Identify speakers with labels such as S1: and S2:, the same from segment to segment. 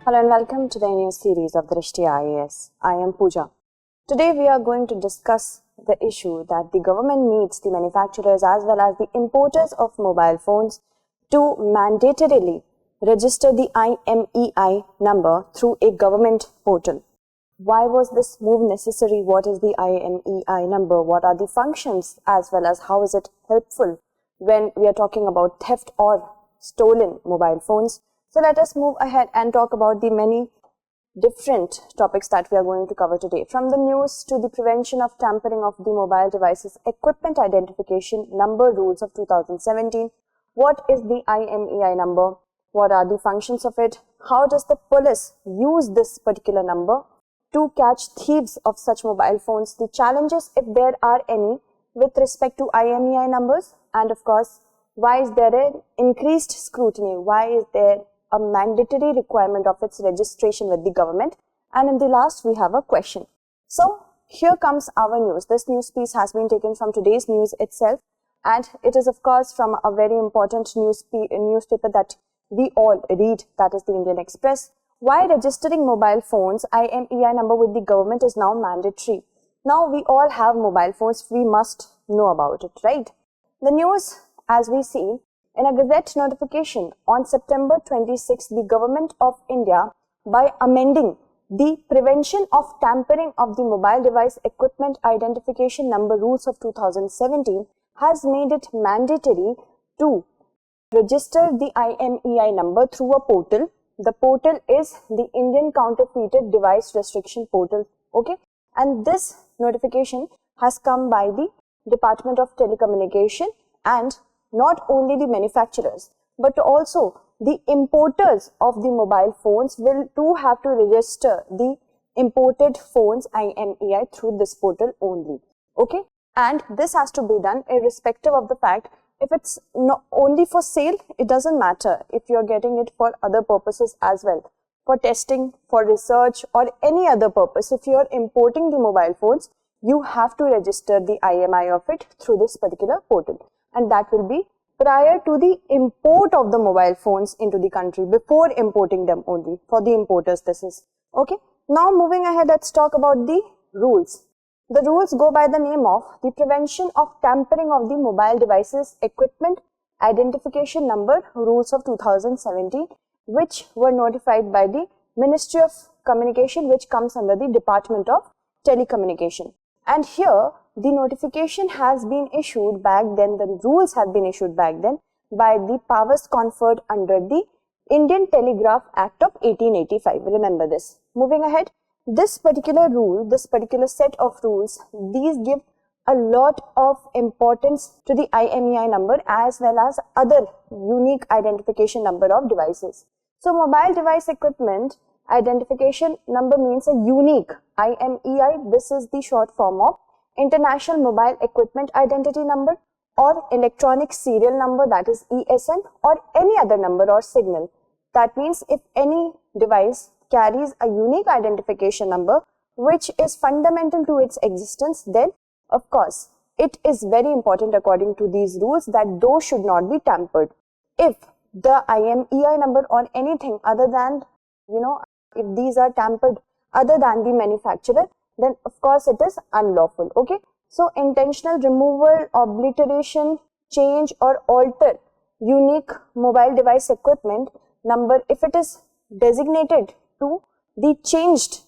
S1: Hello and welcome to the new series of Drishti IAS. I am Pooja. Today we are going to discuss the issue that the government needs the manufacturers as well as the importers of mobile phones to mandatorily register the IMEI number through a government portal. Why was this move necessary? What is the IMEI number? What are the functions as well as how is it helpful when we are talking about theft or stolen mobile phones? So let us move ahead and talk about the many different topics that we are going to cover today. From the news to the prevention of tampering of the mobile devices equipment identification number rules of 2017. What is the IMEI number? What are the functions of it? How does the police use this particular number to catch thieves of such mobile phones? The challenges, if there are any, with respect to IMEI numbers, and of course, why is there an increased scrutiny? Why is there a mandatory requirement of its registration with the government? And in the last, we have a question. So here comes our news. This news piece has been taken from today's news itself, and it is of course from a very important newspaper that we all read, that is the Indian Express. Why registering mobile phones IMEI number with the government is now mandatory. Now we all have mobile phones, we must know about it, right? The news, as we see, in a Gazette notification on September 26, the Government of India, by amending the Prevention of Tampering of the Mobile Device Equipment Identification Number Rules of 2017, has made it mandatory to register the IMEI number through a portal. The portal is the Indian Counterfeited Device Restriction Portal, okay? And this notification has come by the Department of Telecommunication, and not only the manufacturers but also the importers of the mobile phones will too have to register the imported phones IMEI through this portal only, okay? And this has to be done irrespective of the fact if it's not only for sale, it doesn't matter if you're getting it for other purposes as well, for testing, for research or any other purpose. If you're importing the mobile phones, you have to register the IMEI of it through this particular portal, and that will be prior to the import of the mobile phones into the country, before importing them only. For the importers this is, okay? Now moving ahead, let's talk about the rules. The rules go by the name of the Prevention of Tampering of the Mobile Devices Equipment Identification Number Rules of 2017, which were notified by the Ministry of Communication, which comes under the Department of Telecommunication. And here the notification has been issued back then, the rules have been issued back then by the powers conferred under the Indian Telegraph Act of 1885. Remember this. Moving ahead, this particular rule, this particular set of rules, these give a lot of importance to the IMEI number as well as other unique identification number of devices. So mobile device equipment identification number means a unique IMEI. This is the short form of International Mobile Equipment Identity Number or Electronic Serial Number, that is ESN, or any other number or signal. That means if any device carries a unique identification number which is fundamental to its existence, then of course it is very important according to these rules that those should not be tampered. If the IMEI number or anything other than, if these are tampered other than the manufacturer, then of course it is unlawful, okay? So intentional removal, obliteration, change or alter unique mobile device equipment number, if it is designated to the changed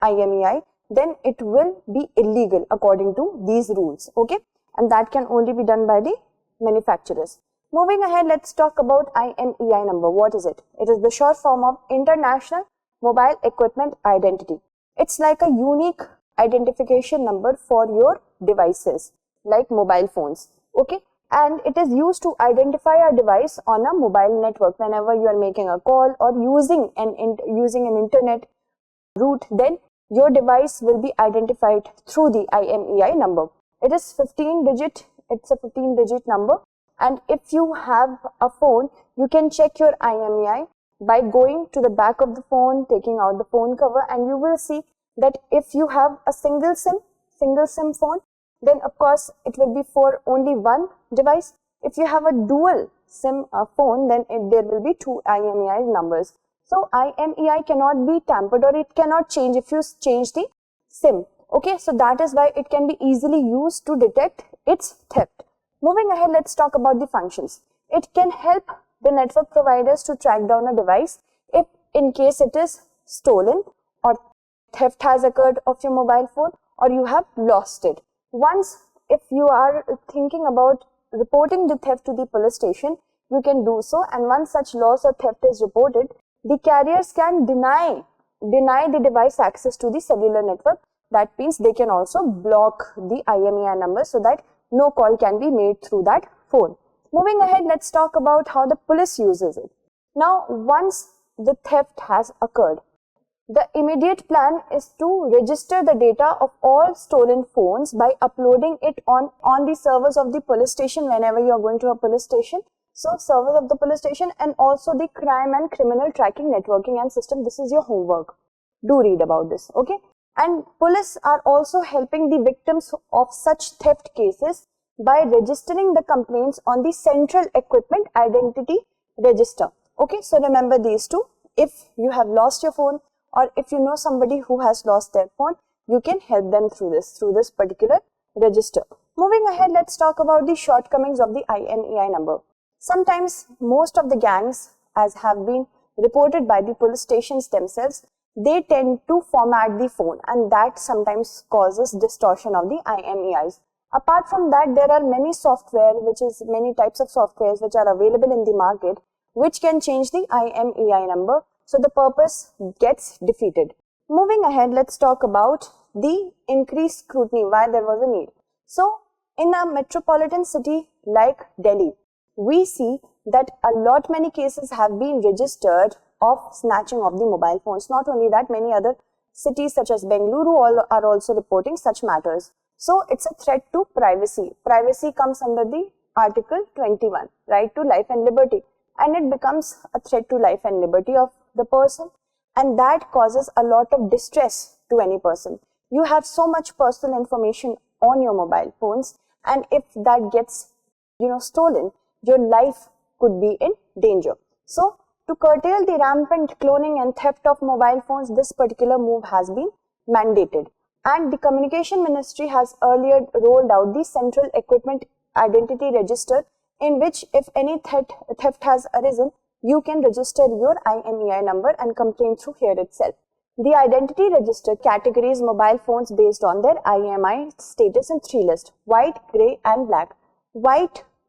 S1: IMEI, then it will be illegal according to these rules, okay? And that can only be done by the manufacturers. Moving ahead, let's talk about IMEI number. What is it? It is the short form of International Mobile Equipment Identity. It's like a unique identification number for your devices like mobile phones, okay? And it is used to identify a device on a mobile network. Whenever you are making a call or using an internet route, then your device will be identified through the IMEI number. It is 15-digit, it's a 15-digit number, and if you have a phone, you can check your IMEI by going to the back of the phone, taking out the phone cover, and you will see that if you have a single SIM phone, then of course it will be for only one device. If you have a dual SIM phone, then there will be two IMEI numbers. So IMEI cannot be tampered or it cannot change if you change the SIM. Okay, so that is why it can be easily used to detect its theft. Moving ahead, let's talk about the functions. It can help the network providers to track down a device if in case it is stolen or theft has occurred of your mobile phone or you have lost it. Once, if you are thinking about reporting the theft to the police station, you can do so, and once such loss or theft is reported, the carriers can deny the device access to the cellular network. That means they can also block the IMEI number so that no call can be made through that phone. Moving ahead, let's talk about how the police uses it. Now, once the theft has occurred, the immediate plan is to register the data of all stolen phones by uploading it on the servers of the police station whenever you are going to a police station. So, servers of the police station and also the crime and criminal tracking networking and system. This is your homework. Do read about this, okay? And police are also helping the victims of such theft cases by registering the complaints on the Central Equipment Identity Register. Okay, so remember these two. If you have lost your phone or if you know somebody who has lost their phone, you can help them through this particular register. Moving ahead, let's talk about the shortcomings of the IMEI number. Sometimes most of the gangs, as have been reported by the police stations themselves, they tend to format the phone, and that sometimes causes distortion of the IMEIs. Apart from that, there are many types of softwares which are available in the market which can change the IMEI number, so the purpose gets defeated. Moving ahead, let's talk about the increased scrutiny, why there was a need. So, in a metropolitan city like Delhi, we see that many cases have been registered of snatching of the mobile phones. Not only that, many other cities such as Bengaluru are also reporting such matters. So, it's a threat to privacy. Privacy comes under the Article 21, right to life and liberty, and it becomes a threat to life and liberty of the person, and that causes a lot of distress to any person. You have so much personal information on your mobile phones, and if that gets stolen, your life could be in danger. So, to curtail the rampant cloning and theft of mobile phones, this particular move has been mandated. And the Communication Ministry has earlier rolled out the Central Equipment Identity Register, in which if any theft has arisen, you can register your IMEI number and complain through here itself. The Identity Register categories mobile phones based on their IMEI status in 3 lists: white, grey and black.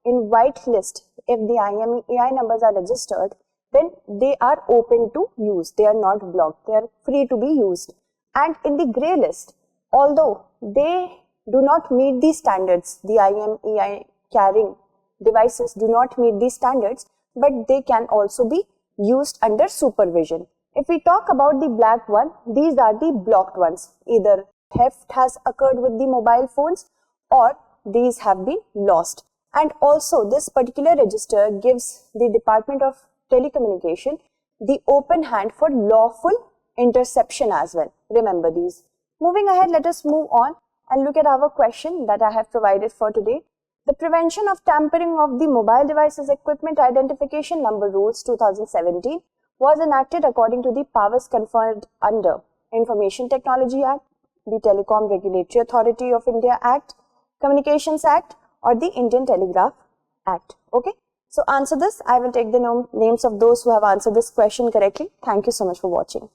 S1: In white list, if the IMEI numbers are registered, then they are open to use. They are not blocked. They are free to be used. And in the grey list, although they do not meet these standards, the IMEI carrying devices do not meet these standards, but they can also be used under supervision. If we talk about the black one, these are the blocked ones. Either theft has occurred with the mobile phones or these have been lost. And also this particular register gives the Department of Telecommunication the open hand for lawful interception as well. Remember these. Moving ahead, let us move on and look at our question that I have provided for today. The Prevention of Tampering of the Mobile Devices Equipment Identification Number Rules 2017 was enacted according to the powers conferred under Information Technology Act, the Telecom Regulatory Authority of India Act, Communications Act, or the Indian Telegraph Act. Okay, so answer this. I will take the names of those who have answered this question correctly. Thank you so much for watching.